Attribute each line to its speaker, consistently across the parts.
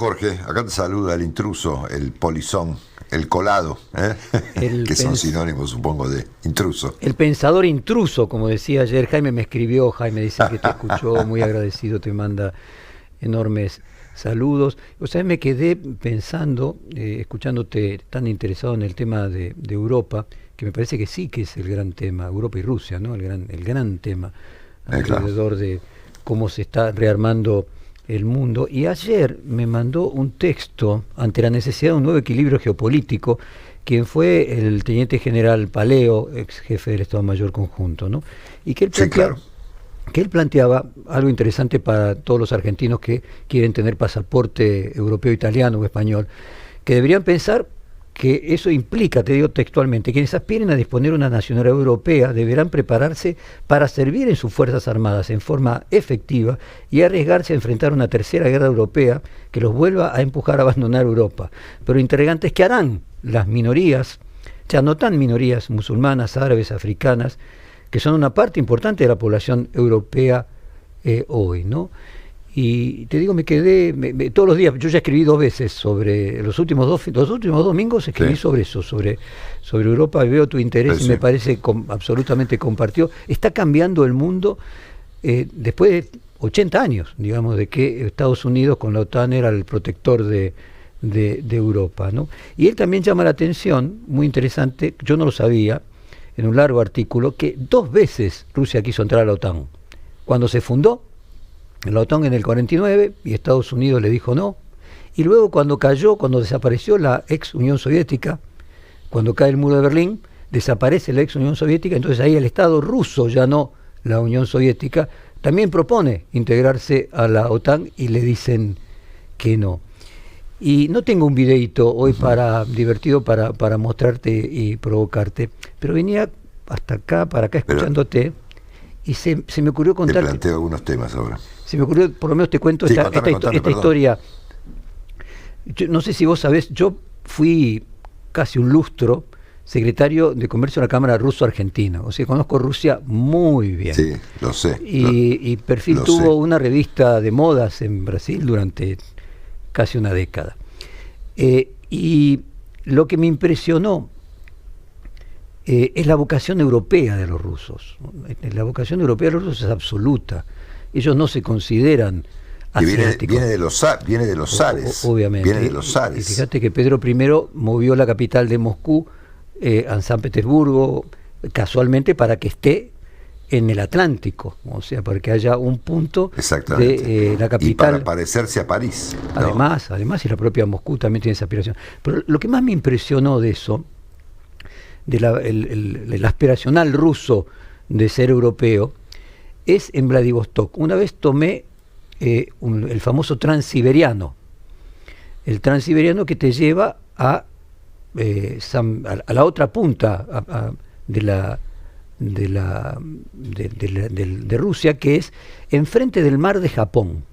Speaker 1: Jorge, acá te saluda el intruso, el polizón, el colado, que son sinónimos, supongo, de intruso.
Speaker 2: El pensador intruso, como decía ayer. Jaime me escribió, Jaime dice que te escuchó, muy agradecido, te manda enormes saludos. O sea, me quedé pensando, escuchándote tan interesado en el tema de Europa, que me parece que sí que es el gran tema, Europa y Rusia, ¿no? El gran tema alrededor de cómo se está rearmando el mundo. Y ayer me mandó un texto ante la necesidad de un nuevo equilibrio geopolítico, quien fue el teniente general Paleo, ex jefe del Estado Mayor Conjunto, ¿no? Y que él planteaba algo interesante para todos los argentinos que quieren tener pasaporte europeo, italiano o español, que deberían pensar que eso implica, te digo textualmente, quienes aspiren a disponer una nacionalidad europea deberán prepararse para servir en sus Fuerzas Armadas en forma efectiva y arriesgarse a enfrentar una tercera guerra europea que los vuelva a empujar a abandonar Europa. Pero interrogantes, ¿qué harán las minorías, ya no tan minorías musulmanas, árabes, africanas, que son una parte importante de la población europea hoy, ¿no? Y te digo, me quedé todos los días. Yo ya escribí 2 veces sobre los últimos domingos escribí sobre eso, sobre Europa, y veo tu interés y me parece absolutamente compartido. Está cambiando el mundo después de 80 años, digamos, de que Estados Unidos con la OTAN era el protector de Europa, ¿no? Y él también llama la atención, muy interesante, yo no lo sabía, en un largo artículo, que 2 veces Rusia quiso entrar a la OTAN. Cuando se fundó la OTAN en el 49 y Estados Unidos le dijo no, y luego cuando desapareció la ex Unión Soviética, cuando cae el muro de Berlín, desaparece la ex Unión Soviética, entonces ahí el Estado ruso, ya no la Unión Soviética, también propone integrarse a la OTAN y le dicen que no. Y no tengo un videíto hoy divertido para mostrarte y provocarte, pero venía para acá escuchándote, y se me ocurrió contarte.
Speaker 1: Te planteo algunos temas ahora.
Speaker 2: Se me ocurrió, por lo menos te cuento esta historia. Yo no sé si vos sabés, yo fui casi un lustro secretario de Comercio de la Cámara Ruso-Argentina. O sea, conozco Rusia muy bien.
Speaker 1: Sí, lo sé.
Speaker 2: Y Perfil tuvo una revista de modas en Brasil durante casi una década. Y lo que me impresionó es la vocación europea de los rusos. La vocación europea de los rusos es absoluta. Ellos no se consideran asiáticos.
Speaker 1: Viene de los zares.
Speaker 2: Obviamente.
Speaker 1: Viene de los zares.
Speaker 2: Y fíjate que Pedro I movió la capital de Moscú a San Petersburgo, casualmente para que esté en el Atlántico, o sea, para que haya un punto de la capital. Y
Speaker 1: para parecerse a París, ¿no?
Speaker 2: Además, y la propia Moscú también tiene esa aspiración. Pero lo que más me impresionó de eso, el aspiracional ruso de ser europeo, es en Vladivostok. Una vez tomé el famoso transiberiano, el transiberiano que te lleva a la otra punta de Rusia, que es enfrente del mar de Japón.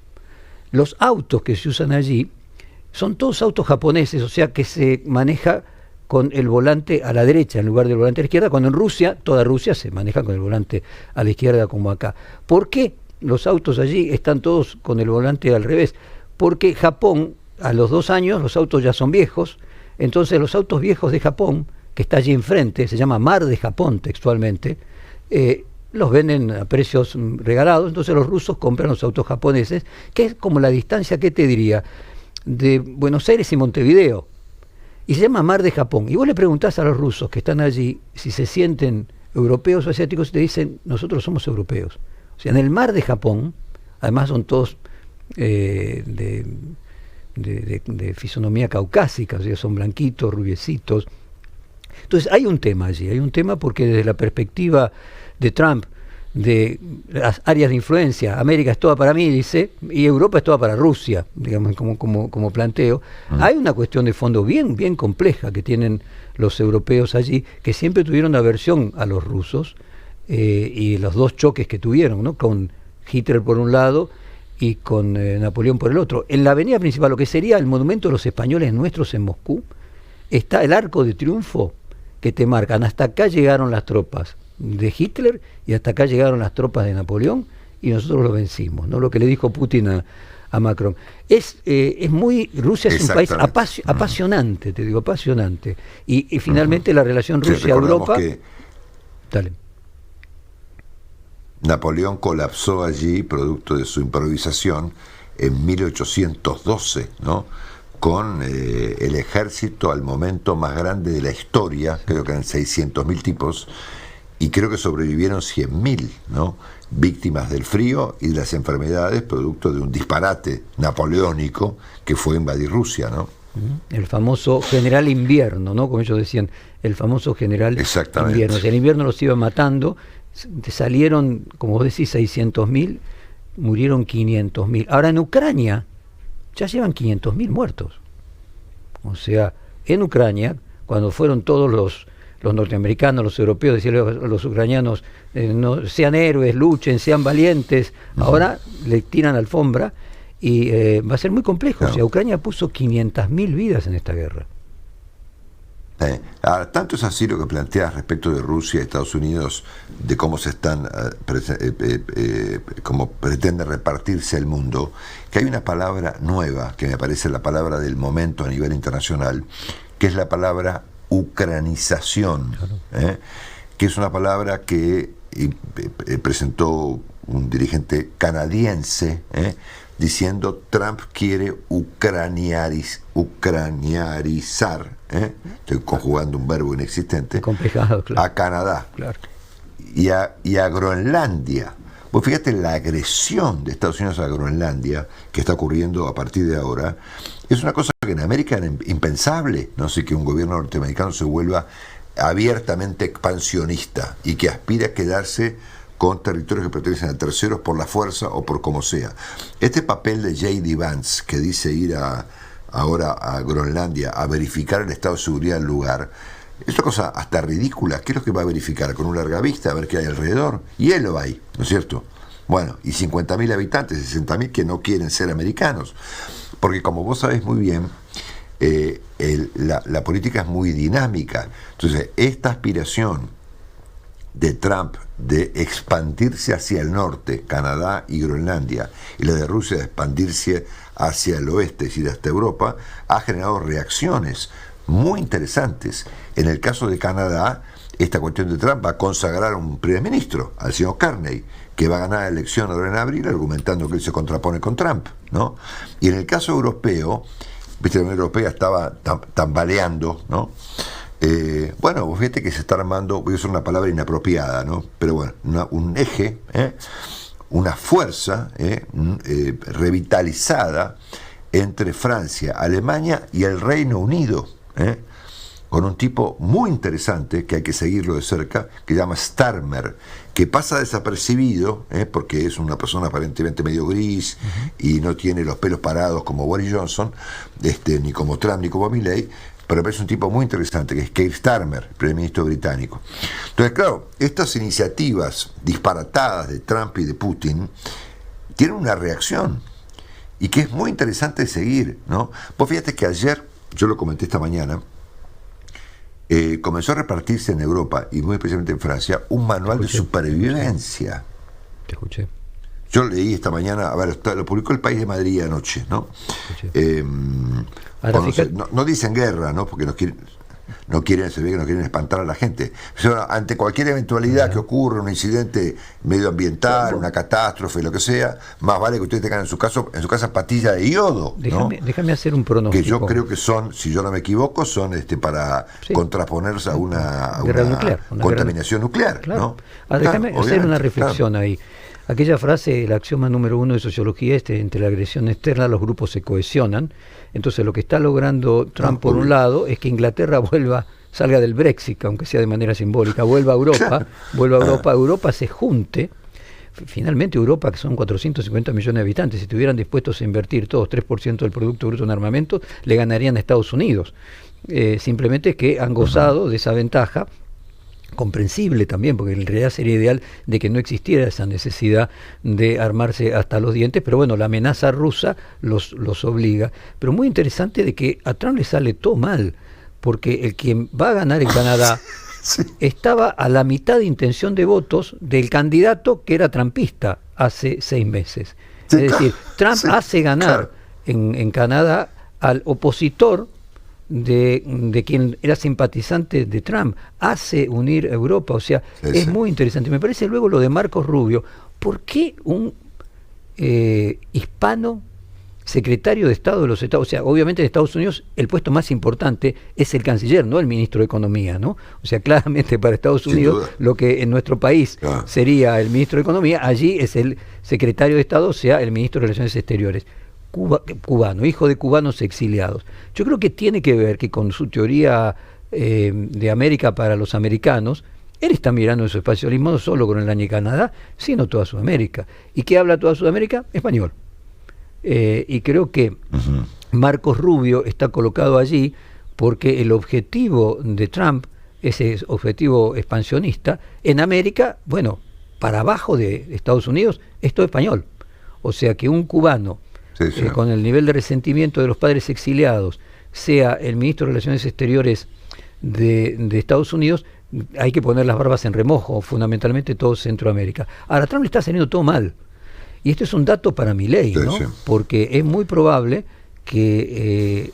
Speaker 2: Los autos que se usan allí son todos autos japoneses, o sea que se maneja con el volante a la derecha en lugar del volante a la izquierda, cuando en Rusia, toda Rusia se maneja con el volante a la izquierda como acá. ¿Por qué los autos allí están todos con el volante al revés? Porque Japón, a los 2 años, los autos ya son viejos, entonces los autos viejos de Japón, que está allí enfrente, se llama Mar de Japón textualmente, los venden a precios regalados, entonces los rusos compran los autos japoneses, que es como la distancia, ¿qué te diría?, de Buenos Aires y Montevideo. Y se llama Mar de Japón. Y vos le preguntás a los rusos que están allí si se sienten europeos o asiáticos y te dicen, nosotros somos europeos. O sea, en el Mar de Japón, además son todos de fisonomía caucásica, o sea, son blanquitos, rubiecitos. Entonces hay un tema allí, porque desde la perspectiva de Trump, de las áreas de influencia, América es toda para mí, dice, y Europa es toda para Rusia, digamos, como planteo. Hay una cuestión de fondo bien compleja que tienen los europeos allí, que siempre tuvieron aversión a los rusos, y los 2 choques que tuvieron, ¿no?, con Hitler por un lado y con Napoleón por el otro. En la avenida principal, lo que sería el monumento de los españoles nuestros en Moscú, está el Arco de Triunfo, que te marcan, hasta acá llegaron las tropas de Hitler y hasta acá llegaron las tropas de Napoleón y nosotros lo vencimos, ¿no? Lo que le dijo Putin a Macron. Rusia es un país apasionante, te digo, apasionante. Y finalmente la relación Rusia-Europa... Dale.
Speaker 1: Napoleón colapsó allí, producto de su improvisación, en 1812, ¿no? Con el ejército al momento más grande de la historia, creo que eran 600.000 tipos, y creo que sobrevivieron 100.000, ¿no? Víctimas del frío y de las enfermedades, producto de un disparate napoleónico que fue invadir Rusia, ¿no?
Speaker 2: El famoso general invierno, ¿no? Como ellos decían, el famoso general invierno. O sea, el invierno los iba matando, salieron, como vos decís, 600.000, murieron 500.000. Ahora en Ucrania ya llevan 500.000 muertos. O sea, en Ucrania, cuando fueron todos los norteamericanos, los europeos, decirle a los ucranianos, no, sean héroes, luchen, sean valientes, ahora le tiran alfombra y va a ser muy complejo. O sea, Ucrania puso 500.000 vidas en esta guerra.
Speaker 1: Ahora, tanto es así lo que planteas respecto de Rusia y Estados Unidos, de cómo se están, cómo pretende repartirse el mundo, que hay una palabra nueva, que me parece la palabra del momento a nivel internacional, que es la palabra ucranización, que es una palabra que presentó un dirigente canadiense, diciendo Trump quiere ucraniarizar, estoy conjugando un verbo inexistente,
Speaker 2: complicado, claro,
Speaker 1: a Canadá,
Speaker 2: claro,
Speaker 1: y a Groenlandia. Vos fíjate la agresión de Estados Unidos a Groenlandia que está ocurriendo a partir de ahora. Es una cosa que en América era impensable, no sé, que un gobierno norteamericano se vuelva abiertamente expansionista y que aspire a quedarse con territorios que pertenecen a terceros por la fuerza o por como sea. Este papel de J.D. Vance, que dice ir ahora a Groenlandia a verificar el estado de seguridad del lugar, es una cosa hasta ridícula. ¿Qué es lo que va a verificar? Con un larga vista, a ver qué hay alrededor. Y él lo va ahí, ¿no es cierto? Bueno, y 50.000 habitantes, 60.000 que no quieren ser americanos. Porque como vos sabés muy bien, la política es muy dinámica. Entonces, esta aspiración de Trump de expandirse hacia el norte, Canadá y Groenlandia, y la de Rusia de expandirse hacia el oeste, es decir, hasta Europa, ha generado reacciones muy interesantes. En el caso de Canadá, esta cuestión de Trump va a consagrar a un primer ministro, al señor Carney, que va a ganar la elección ahora en abril, argumentando que él se contrapone con Trump, ¿no? Y en el caso europeo, viste, la Unión Europea estaba tambaleando, ¿no? Bueno, vos fíjate que se está armando, voy a usar una palabra inapropiada, ¿no? Pero bueno, un eje, una fuerza revitalizada entre Francia, Alemania y el Reino Unido, con un tipo muy interesante que hay que seguirlo de cerca, que se llama Starmer, que pasa desapercibido, porque es una persona aparentemente medio gris y no tiene los pelos parados como Boris Johnson, ni como Trump, ni como Milley, pero es un tipo muy interesante, que es Keir Starmer, primer ministro británico. Entonces, claro, estas iniciativas disparatadas de Trump y de Putin tienen una reacción, y que es muy interesante seguir, ¿no? Vos fíjate que ayer, yo lo comenté esta mañana, comenzó a repartirse en Europa, y muy especialmente en Francia, un manual de supervivencia.
Speaker 2: Te escuché.
Speaker 1: Yo leí esta mañana, a ver, lo publicó El País de Madrid anoche, ¿no? No dicen guerra, ¿no? Porque se ve que no quieren espantar a la gente. Pero ante cualquier eventualidad que ocurra, un incidente medioambiental, una catástrofe, lo que sea, más vale que ustedes tengan en su casa pastillas de yodo, ¿no?
Speaker 2: Déjame hacer un pronóstico.
Speaker 1: Que yo creo que son, si yo no me equivoco, son para contraponerse a una contaminación nuclear,
Speaker 2: claro.
Speaker 1: ¿no?
Speaker 2: Ahora, déjame hacer una reflexión ahí. Aquella frase, el axioma número 1 de sociología, entre la agresión externa los grupos se cohesionan. Entonces lo que está logrando Trump por un lado es que Inglaterra salga del Brexit, aunque sea de manera simbólica, vuelva a Europa, Europa se junte. Finalmente Europa, que son 450 millones de habitantes, si estuvieran dispuestos a invertir todos 3% del Producto Bruto en armamento, le ganarían a Estados Unidos. Simplemente es que han gozado de esa ventaja, comprensible también, porque en realidad sería ideal de que no existiera esa necesidad de armarse hasta los dientes, pero bueno, la amenaza rusa los obliga. Pero muy interesante de que a Trump le sale todo mal, porque el quien va a ganar en Canadá estaba a la mitad de intención de votos del candidato que era trumpista hace 6 meses.
Speaker 1: Sí,
Speaker 2: Es decir, Trump
Speaker 1: sí,
Speaker 2: hace ganar
Speaker 1: claro.
Speaker 2: en Canadá al opositor de quien era simpatizante de Trump, hace unir a Europa, o sea,
Speaker 1: Sí,
Speaker 2: es
Speaker 1: sí.
Speaker 2: muy interesante. Me parece luego lo de Marcos Rubio, ¿por qué un hispano secretario de Estado de los Estados? O sea, obviamente en Estados Unidos el puesto más importante es el canciller, no el ministro de Economía, ¿no? O sea, claramente para Estados
Speaker 1: Sin
Speaker 2: Unidos
Speaker 1: duda.
Speaker 2: lo que en nuestro país
Speaker 1: Ah,
Speaker 2: sería el ministro de Economía, allí es el secretario de Estado, o sea, el ministro de Relaciones Exteriores. Cubano, hijo de cubanos exiliados. Yo creo que tiene que ver que con su teoría de América para los americanos, él está mirando en su espacialismo no solo Groenlandia y Canadá, sino toda Sudamérica. ¿Y qué habla toda Sudamérica? Español. Y creo que
Speaker 1: ujú.
Speaker 2: Marcos Rubio está colocado allí porque el objetivo de Trump, ese objetivo expansionista, en América, bueno, para abajo de Estados Unidos, es todo español. O sea que un cubano
Speaker 1: Sí, sí.
Speaker 2: con el nivel de resentimiento de los padres exiliados sea el ministro de Relaciones Exteriores de Estados Unidos, hay que poner las barbas en remojo, fundamentalmente todo Centroamérica. Ahora, Trump le está saliendo todo mal. Y esto es un dato para Milei,
Speaker 1: Sí,
Speaker 2: ¿no?
Speaker 1: sí.
Speaker 2: Porque es muy probable que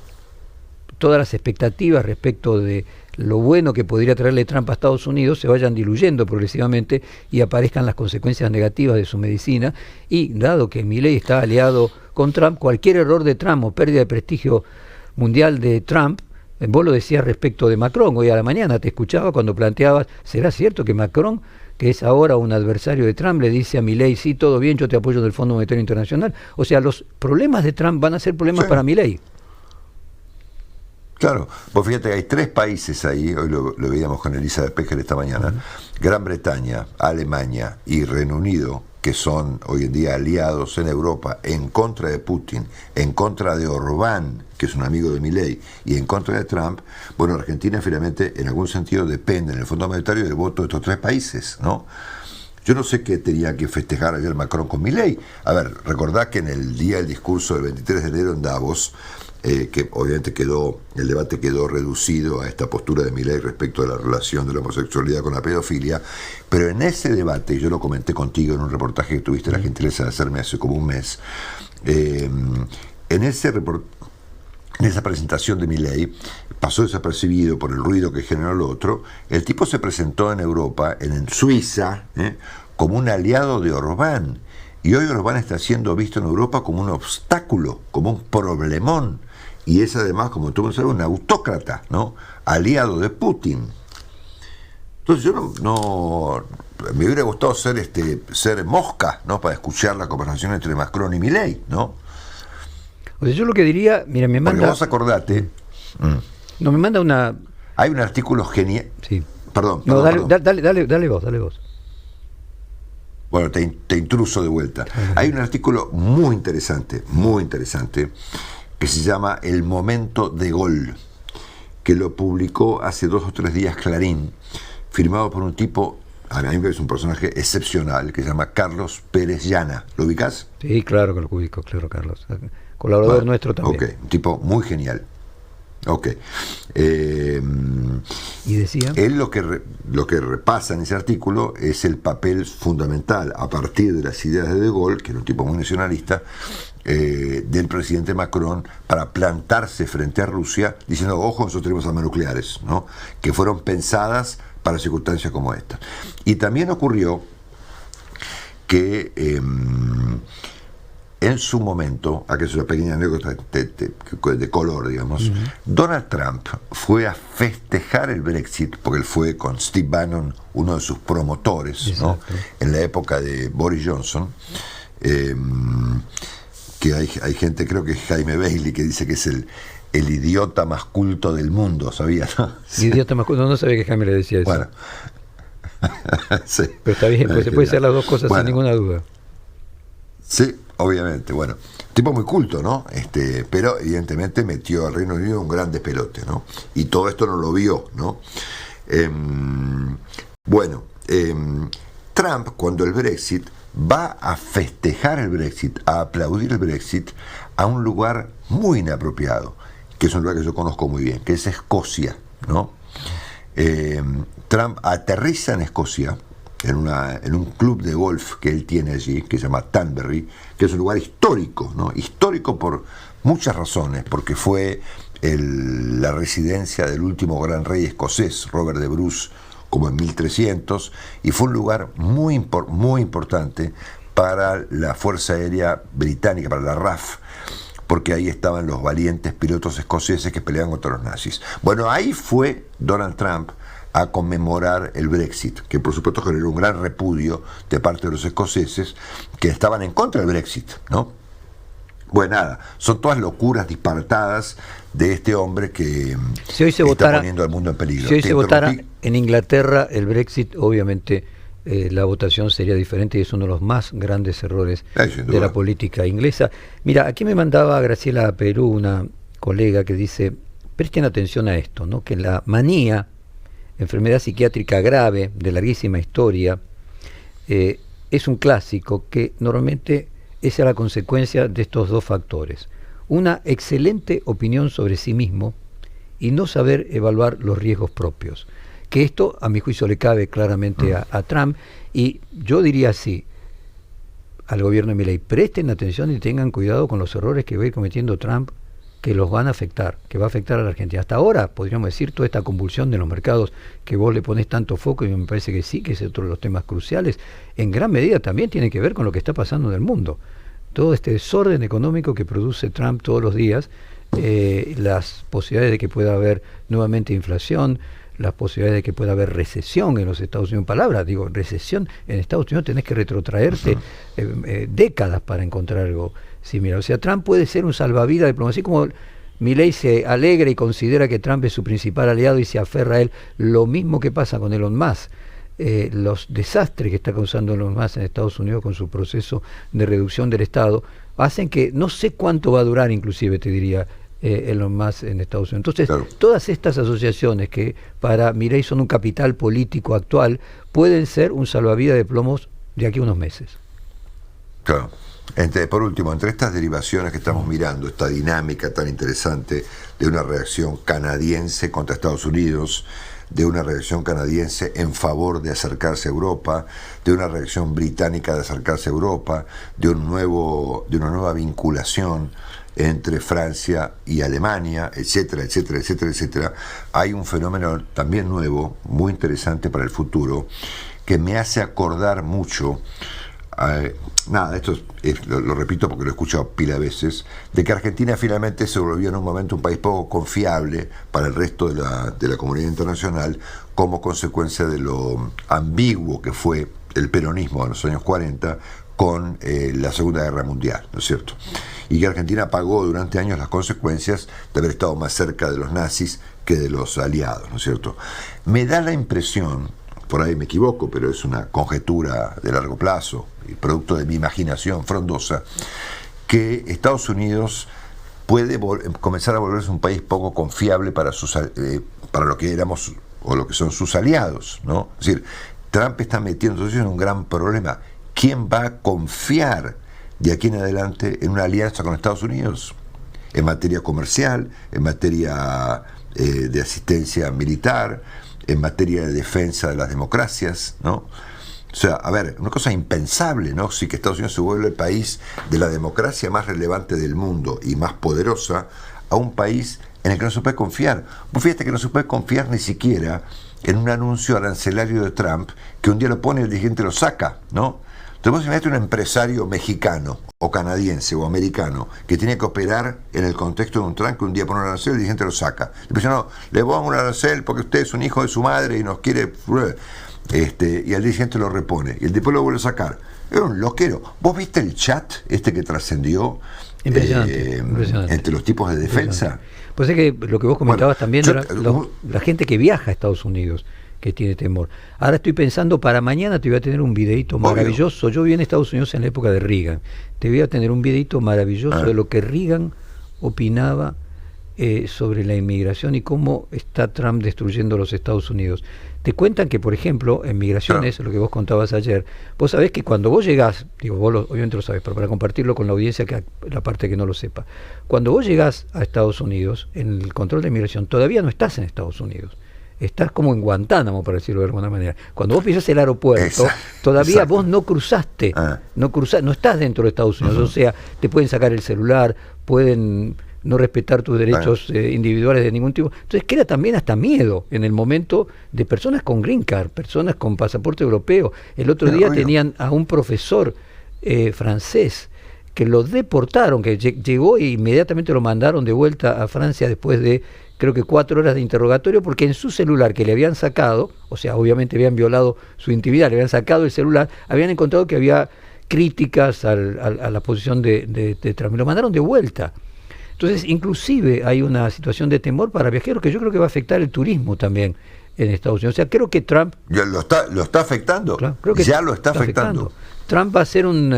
Speaker 2: todas las expectativas respecto de lo bueno que podría traerle Trump a Estados Unidos se vayan diluyendo progresivamente y aparezcan las consecuencias negativas de su medicina. Y dado que Milei está aliado con Trump, cualquier error de Trump o pérdida de prestigio mundial de Trump, vos lo decías respecto de Macron, hoy a la mañana te escuchaba cuando planteabas, ¿será cierto que Macron, que es ahora un adversario de Trump, le dice a Milei, sí, todo bien, yo te apoyo del Fondo Monetario Internacional? O sea, los problemas de Trump van a ser problemas
Speaker 1: Sí.
Speaker 2: para Milei.
Speaker 1: Claro, vos fíjate que hay 3 países ahí, hoy lo veíamos con Elisa Pejer esta mañana, Gran Bretaña, Alemania y Reino Unido, que son hoy en día aliados en Europa en contra de Putin, en contra de Orbán, que es un amigo de Milei, y en contra de Trump. Bueno, Argentina finalmente en algún sentido depende en el Fondo Monetario del voto de estos 3 países, ¿no? Yo no sé qué tenía que festejar ayer Macron con Milei. A ver, recordá que en el día del discurso del 23 de enero en Davos, que obviamente el debate quedó reducido a esta postura de Milei respecto a la relación de la homosexualidad con la pedofilia, pero en ese debate, yo lo comenté contigo en un reportaje que tuviste la gentileza de hacerme hace como un mes, en esa presentación de Milei, pasó desapercibido por el ruido que generó lo otro, el tipo se presentó en Europa, en Suiza, como un aliado de Orbán, y hoy Orbán está siendo visto en Europa como un obstáculo, como un problemón, y es además, como tú sabes, un autócrata, ¿no? Aliado de Putin. Entonces yo no me hubiera gustado ser mosca, ¿no? Para escuchar la conversación entre Macron y Milei, ¿no?
Speaker 2: O sea, yo lo que diría, mira, me
Speaker 1: Porque
Speaker 2: manda...
Speaker 1: vos acordate,
Speaker 2: No, me manda una...
Speaker 1: hay un artículo genial.
Speaker 2: Sí.
Speaker 1: Perdón,
Speaker 2: No,
Speaker 1: perdón.
Speaker 2: dale vos.
Speaker 1: Bueno, te intruso de vuelta. Hay un artículo muy interesante, que se llama El momento de gol, que lo publicó hace 2 o 3 días Clarín, firmado por un tipo, a mí me parece un personaje excepcional, que se llama Carlos Pérez Llana. ¿Lo ubicás?
Speaker 2: Sí, claro que lo ubico, claro, Carlos. Colaborador
Speaker 1: Bueno,
Speaker 2: nuestro también.
Speaker 1: Ok, un tipo muy genial. Ok.
Speaker 2: Y decía...
Speaker 1: Él lo que repasa en ese artículo es el papel fundamental, a partir de las ideas de Gaulle, que era un tipo muy nacionalista, del presidente Macron para plantarse frente a Rusia, diciendo, ojo, nosotros tenemos armas nucleares, ¿no? Que fueron pensadas para circunstancias como esta. Y también ocurrió que en su momento, aquí es una pequeña anécdota de color, digamos, Donald Trump fue a festejar el Brexit, porque él fue con Steve Bannon, uno de sus promotores, ¿no? En la época de Boris Johnson, que hay gente, creo que es Jaime Bailey, que dice que es el idiota más culto del mundo, ¿sabías? ¿No?
Speaker 2: Idiota más culto, no sabía que Jaime le decía eso.
Speaker 1: Bueno. Sí.
Speaker 2: Pero está bien, pues se puede ser las dos cosas
Speaker 1: bueno,
Speaker 2: sin ninguna duda.
Speaker 1: Sí, obviamente, bueno, tipo muy culto, ¿no? Pero evidentemente metió al Reino Unido un gran despelote, ¿no? Y todo esto no lo vio, ¿no? Trump, cuando el Brexit, va a festejar el Brexit, a aplaudir el Brexit, a un lugar muy inapropiado, que es un lugar que yo conozco muy bien, que es Escocia, ¿no? Trump aterriza en Escocia, en un club de golf que él tiene allí, que se llama Tanbury, que es un lugar histórico, ¿no? Histórico por muchas razones, porque fue la residencia del último gran rey escocés, Robert de Bruce, como en 1300, y fue un lugar muy importante para la Fuerza Aérea Británica, para la RAF, porque ahí estaban los valientes pilotos escoceses que peleaban contra los nazis. Bueno, ahí fue Donald Trump a conmemorar el Brexit, que por supuesto generó un gran repudio de parte de los escoceses que estaban en contra del Brexit, ¿no? Bueno, nada, son todas locuras disparatadas de este hombre que
Speaker 2: si hoy se
Speaker 1: está poniendo al mundo en peligro.
Speaker 2: Si hoy se votara en Inglaterra el Brexit, obviamente la votación sería diferente y es uno de los más grandes errores de la política inglesa. Mira, aquí me mandaba Graciela Perú, una colega, que dice, presten atención a esto, ¿no? Que la manía, enfermedad psiquiátrica grave de larguísima historia, es un clásico que normalmente es la consecuencia de estos dos factores: una excelente opinión sobre sí mismo y no saber evaluar los riesgos propios. Que esto, a mi juicio, le cabe claramente a Trump, y yo diría así, al gobierno de Milei, presten atención y tengan cuidado con los errores que va a ir cometiendo Trump, que los van a afectar, que va a afectar a la Argentina. Hasta ahora, podríamos decir, toda esta convulsión de los mercados que vos le ponés tanto foco, y me parece que sí, que es otro de los temas cruciales, en gran medida también tiene que ver con lo que está pasando en el mundo. Todo este desorden económico que produce Trump todos los días, las posibilidades de que pueda haber nuevamente inflación, las posibilidades de que pueda haber recesión en los Estados Unidos. Palabra, digo, recesión en Estados Unidos tenés que retrotraerte décadas para encontrar algo similar. O sea, Trump puede ser un salvavidas de plomo, así como Milei se alegra y considera que Trump es su principal aliado y se aferra a él. Lo mismo que pasa con Elon Musk. Los desastres que está causando Elon Musk en Estados Unidos con su proceso de reducción del Estado hacen que no sé cuánto va a durar, inclusive te diría, Elon Musk en Estados Unidos. Entonces, claro, todas estas asociaciones que para Milei son un capital político actual pueden ser un salvavidas de plomos de aquí a unos meses.
Speaker 1: Claro. Por último, entre estas derivaciones que estamos mirando, esta dinámica tan interesante de una reacción canadiense contra Estados Unidos, de una reacción canadiense en favor de acercarse a Europa, de una reacción británica de acercarse a Europa, de una nueva vinculación entre Francia y Alemania, etcétera, etcétera, etcétera, etcétera, hay un fenómeno también nuevo, muy interesante para el futuro, que me hace acordar mucho, esto lo repito porque lo he escuchado pila de veces, de que Argentina finalmente se volvió en un momento un país poco confiable para el resto de la comunidad internacional, como consecuencia de lo ambiguo que fue el peronismo en los años 40 con la Segunda Guerra Mundial, ¿no es cierto? Y que Argentina pagó durante años las consecuencias de haber estado más cerca de los nazis que de los aliados, ¿no es cierto? Me da la impresión, por ahí me equivoco, pero es una conjetura de largo plazo, y producto de mi imaginación frondosa, que Estados Unidos puede comenzar a volverse un país poco confiable para lo que éramos o lo que son sus aliados, ¿no? Es decir, Trump está metiéndose en un gran problema. ¿Quién va a confiar de aquí en adelante en una alianza con Estados Unidos? En materia comercial, en materia de asistencia militar, en materia de defensa de las democracias, ¿no? O sea, a ver, una cosa impensable, ¿no? Si que Estados Unidos se vuelve el país de la democracia más relevante del mundo y más poderosa, a un país en el que no se puede confiar. Pues fíjate que no se puede confiar ni siquiera en un anuncio arancelario de Trump, que un día lo pone y el día siguiente lo saca, ¿no? Entonces vos imaginate un empresario mexicano o canadiense o americano que tiene que operar en el contexto de un Trump, que un día pone un arancel y el día siguiente lo saca. Le dice, no, le pongo un arancel porque usted es un hijo de su madre y nos quiere... y al día siguiente lo repone y el después lo vuelve a sacar. Era un loquero. ¿Vos viste el chat que trascendió entre los tipos de defensa?
Speaker 2: Pues es que lo que vos comentabas también era la gente que viaja a Estados Unidos, que tiene temor. Ahora estoy pensando, para mañana te voy a tener un videíto maravilloso. Yo viví en Estados Unidos en la época de Reagan. Te voy a tener un videíto maravilloso de lo que Reagan opinaba sobre la inmigración y cómo está Trump destruyendo los Estados Unidos. Te cuentan que, por ejemplo, en migraciones, lo que vos contabas ayer, vos sabés que cuando vos llegás, digo, obviamente lo sabés, pero para compartirlo con la audiencia, que la parte que no lo sepa, cuando vos llegás a Estados Unidos, en el control de inmigración, todavía no estás en Estados Unidos. estás como en Guantánamo, por decirlo de alguna manera. Cuando vos pisás el aeropuerto,
Speaker 1: Exacto,
Speaker 2: todavía
Speaker 1: exacto.
Speaker 2: vos no cruzaste,
Speaker 1: Ah.
Speaker 2: no estás dentro de Estados Unidos, o sea, te pueden sacar el celular, pueden no respetar tus derechos individuales de ningún tipo. Entonces crea también hasta miedo en el momento de personas con green card, personas con pasaporte europeo. El otro día
Speaker 1: Obvio.
Speaker 2: tenían a un profesor francés que lo deportaron, que llegó e inmediatamente lo mandaron de vuelta a Francia después de creo que 4 horas de interrogatorio, porque en su celular que le habían sacado, o sea, obviamente habían violado su intimidad, le habían sacado el celular, habían encontrado que había críticas a la posición de Trump, y lo mandaron de vuelta. Entonces, inclusive hay una situación de temor para viajeros que yo creo que va a afectar el turismo también en Estados Unidos. O sea, creo que Trump...
Speaker 1: ¿Lo está afectando?
Speaker 2: Claro, creo que
Speaker 1: ya lo está afectando.
Speaker 2: Trump va a ser un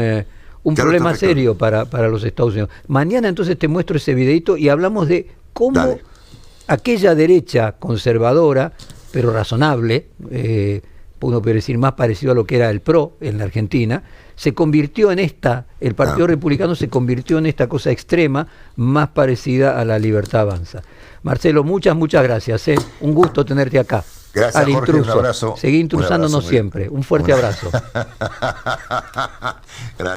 Speaker 2: problema serio para los Estados Unidos. Mañana entonces te muestro ese videito y hablamos de cómo
Speaker 1: Dale.
Speaker 2: aquella derecha conservadora, pero razonable, uno puede decir más parecido a lo que era el PRO en la Argentina, se convirtió en el Partido Republicano se convirtió en esta cosa extrema más parecida a la Libertad Avanza. Marcelo, muchas gracias. Un gusto tenerte acá.
Speaker 1: Gracias,
Speaker 2: Al
Speaker 1: Jorge,
Speaker 2: intruso.
Speaker 1: un abrazo.
Speaker 2: Seguí intrusándonos siempre. Un fuerte abrazo.
Speaker 1: Gracias.